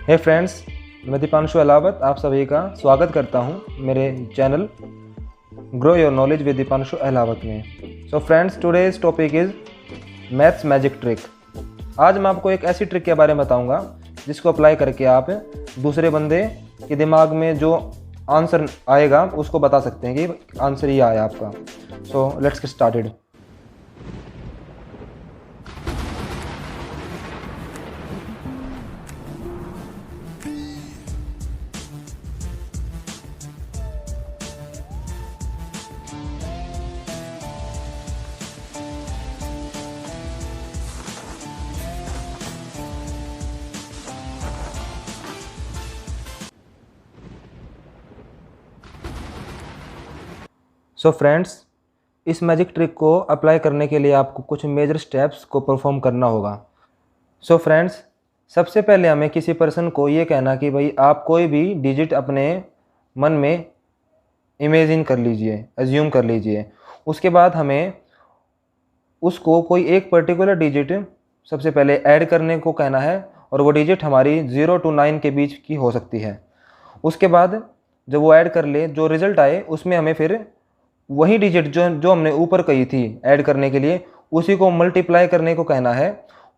हे friends, मैं दीपांशु अलावत आप सभी का स्वागत करता हूं मेरे channel grow your knowledge with Deepanshu Alawat में। So friends, today's topic is maths magic trick. आज मैं आपको एक ऐसी ट्रिक के बारे में बताऊंगा जिसको अप्लाई करके आप दूसरे बंदे के दिमाग में जो आंसर आएगा उसको बता सकते हैं कि आंसर ये आया आपका। So let's get started. So friends, इस मैजिक ट्रिक को अप्लाई करने के लिए आपको कुछ मेजर स्टेप्स को परफॉर्म करना होगा। सो फ्रेंड्स, सबसे पहले हमें किसी पर्सन को ये कहना कि भाई आप कोई भी डिजिट अपने मन में इमेजिन कर लीजिए, एज्यूम कर लीजिए। उसके बाद हमें उसको कोई एक पर्टिकुलर डिजिट सबसे पहले ऐड करने को कहना है और वो डिजिट हमारी 0 to 9 के बीच की हो सकती है। उसके बाद जब वो ऐड कर ले, जो रिज़ल्ट आए उसमें हमें फिर वही डिजिट जो हमने ऊपर कही थी ऐड करने के लिए, उसी को मल्टीप्लाई करने को कहना है।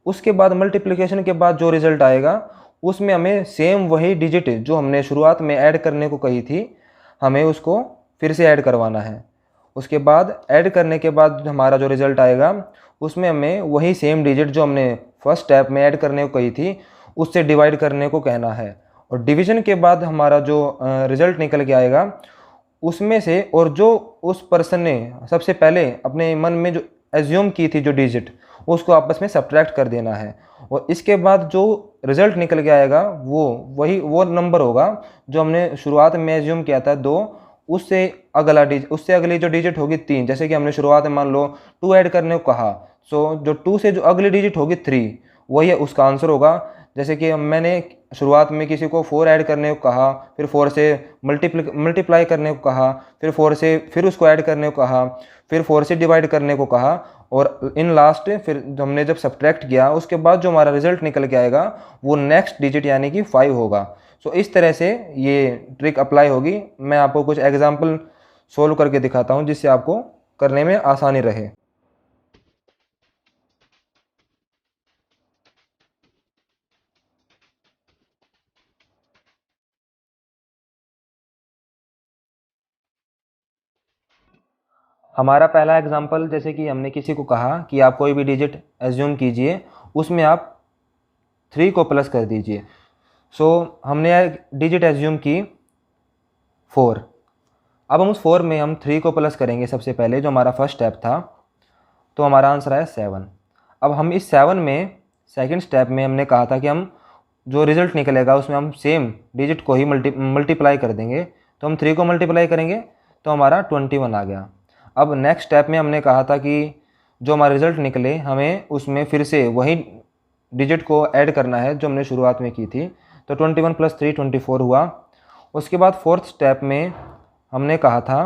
उसके बाद मल्टीप्लिकेशन के बाद जो रिज़ल्ट आएगा उसमें हमें सेम वही डिजिट जो हमने शुरुआत में ऐड करने को कही थी, हमें उसको फिर से ऐड करवाना है। उसके बाद ऐड करने के बाद हमारा जो रिज़ल्ट आएगा उसमें हमें वही सेम डिजिट जो हमने फर्स्ट स्टेप में ऐड करने को कही थी उससे डिवाइड करने को कहना है। और डिवीज़न के बाद हमारा जो रिज़ल्ट निकल के आएगा उसमें से, और जो उस पर्सन ने सबसे पहले अपने मन में जो एज्यूम की थी जो डिजिट, उसको आपस में सब्ट्रैक्ट कर देना है। और इसके बाद जो रिज़ल्ट निकल के आएगा वो नंबर होगा जो हमने शुरुआत में एज्यूम किया था 2, उससे अगली जो डिजिट होगी 3। जैसे कि हमने शुरुआत में मान लो 2 ऐड करने को कहा, सो जो 2 से जो अगली डिजिट होगी 3, वही उसका आंसर होगा। जैसे कि मैंने शुरुआत में किसी को 4 ऐड करने को कहा, फिर 4 से मल्टीप्लाई करने को कहा, फिर 4 से फिर उसको ऐड करने को कहा, फिर 4 से डिवाइड करने को कहा, और इन लास्ट फिर हमने जब सब्ट्रैक्ट किया उसके बाद जो हमारा रिजल्ट निकल के आएगा वो नेक्स्ट डिजिट यानी कि 5 होगा। सो इस तरह से ये ट्रिक अप्लाई होगी। मैं आपको कुछ एग्जाम्पल सोल्व करके दिखाता हूँ जिससे आपको करने में आसानी रहे। हमारा पहला एग्जाम्पल, जैसे कि हमने किसी को कहा कि आप कोई भी डिजिट एज्यूम कीजिए, उसमें आप 3 को प्लस कर दीजिए। सो हमने डिजिट एज्यूम की 4। अब हम उस 4 में हम 3 को प्लस करेंगे सबसे पहले, जो हमारा फर्स्ट स्टेप था, तो हमारा आंसर आया 7। अब हम इस 7 में सेकंड स्टेप में हमने कहा था कि हम जो रिज़ल्ट निकलेगा उसमें हम सेम डिजिट को ही मल्टीप्लाई कर देंगे। तो हम 3 को मल्टीप्लाई करेंगे तो हमारा 21 आ गया। अब नेक्स्ट स्टेप में हमने कहा था कि जो हमारा रिज़ल्ट निकले हमें उसमें फिर से वही डिजिट को ऐड करना है जो हमने शुरुआत में की थी। तो 21 + 3 24 हुआ। उसके बाद फोर्थ स्टेप में हमने कहा था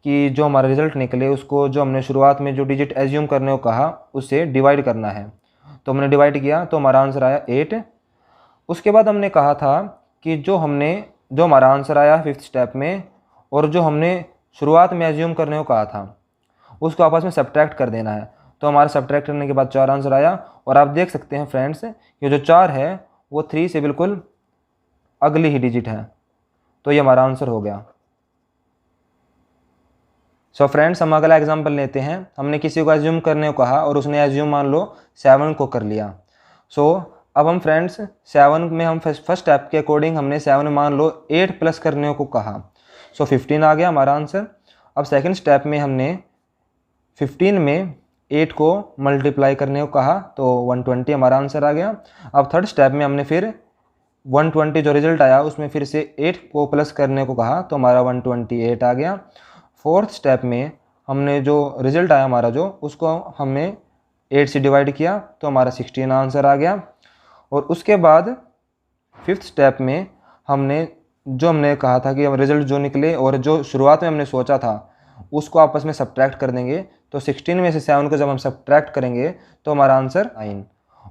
कि जो हमारा रिज़ल्ट निकले उसको जो हमने शुरुआत में जो डिजिट एज्यूम करने को कहा उससे डिवाइड करना है। तो हमने डिवाइड किया तो हमारा आंसर आया 8। उसके बाद हमने कहा था कि जो हमारा आंसर आया फिफ्थ स्टेप में, और जो हमने शुरुआत में एज्यूम करने को कहा था उसको आपस में सब्ट्रैक्ट कर देना है। तो हमारा सब्ट्रैक्ट करने के बाद 4 आंसर आया। और आप देख सकते हैं फ्रेंड्स, ये जो 4 है वो 3 से बिल्कुल अगली ही डिजिट है, तो ये हमारा आंसर हो गया। सो फ्रेंड्स, हम अगला एग्जांपल लेते हैं। हमने किसी को एज्यूम करने को कहा और उसने एज्यूम मान लो 7 को कर लिया। सो अब हम फ्रेंड्स 7 में हम फर्स्ट स्टेप के अकॉर्डिंग हमने 7 में मान लो 8 प्लस करने को कहा। सो 15 आ गया हमारा आंसर। अब सेकंड स्टेप में हमने 15 में 8 को मल्टीप्लाई करने को कहा तो 120 हमारा आंसर आ गया। अब थर्ड स्टेप में हमने फिर 120 जो रिजल्ट आया उसमें फिर से 8 को प्लस करने को कहा तो हमारा 128 आ गया। फोर्थ स्टेप में हमने जो रिजल्ट आया हमारा उसको हमने 8 से डिवाइड किया तो हमारा 16 आंसर आ गया। और उसके बाद फिफ्थ स्टेप में हमने कहा था कि रिजल्ट जो निकले और जो शुरुआत में हमने सोचा था उसको आपस में सब्ट्रैक्ट कर देंगे। तो 16 में से 7 को जब हम सब्ट्रैक्ट करेंगे तो हमारा आंसर 9।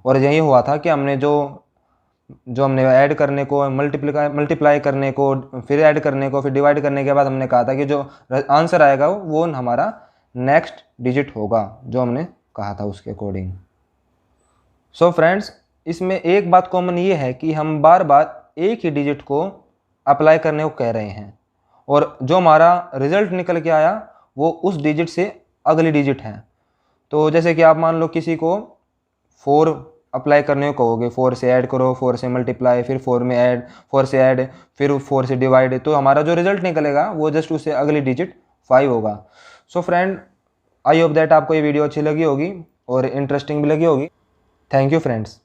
और यही हुआ था कि हमने जो जो हमने ऐड करने को, मल्टीप्लाई करने को, फिर ऐड करने को, फिर डिवाइड करने के बाद हमने कहा था कि जो आंसर आएगा वो हमारा नेक्स्ट डिजिट होगा, जो हमने कहा था उसके अकॉर्डिंग। सो फ्रेंड्स, इसमें एक बात कॉमन ये है कि हम बार बार एक ही डिजिट को अप्लाई करने को कह रहे हैं, और जो हमारा रिजल्ट निकल के आया वो उस डिजिट से अगली डिजिट है। तो जैसे कि आप मान लो किसी को 4 अप्लाई करने को कहोगे, 4 से ऐड करो, 4 से मल्टीप्लाई, फिर 4 में ऐड, 4 से ऐड, फिर 4 से डिवाइड, तो हमारा जो रिजल्ट निकलेगा वो जस्ट उससे अगली डिजिट 5 होगा। So friend, I hope that आपको ये वीडियो अच्छी लगी होगी और इंटरेस्टिंग भी लगी होगी। Thank you friends.